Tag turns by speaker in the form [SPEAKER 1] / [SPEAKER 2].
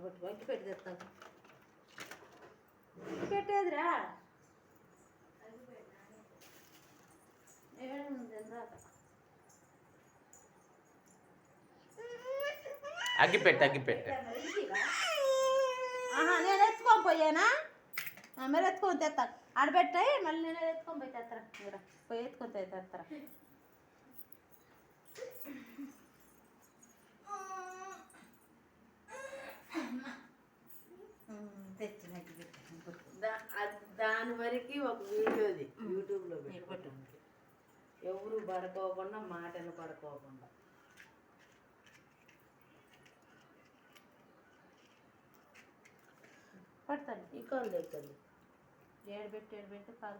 [SPEAKER 1] ఒకటి వంకి పెట్టి తెస్తాను పెట్టేదిరా
[SPEAKER 2] అగ్గిపెట్టు
[SPEAKER 1] నేను ఎత్తుకొని పోయానా మరి ఎత్తుకొని తెస్తాను ఆడబెట్టాయి మళ్ళీ నేను ఎత్తుకొని పోయి తెస్తారా ఇక్కడ పోయి ఎత్తుకొని తెస్తారా
[SPEAKER 3] దాని వరకు ఒక వీడియోది యూట్యూబ్లో పెట్టు ఎవరు పడుకోకుండా మాటలు పడుకోకుండా
[SPEAKER 1] పడతాను
[SPEAKER 3] ఈ కాలు దగ్గర
[SPEAKER 1] ఏడు పెట్టి కాదు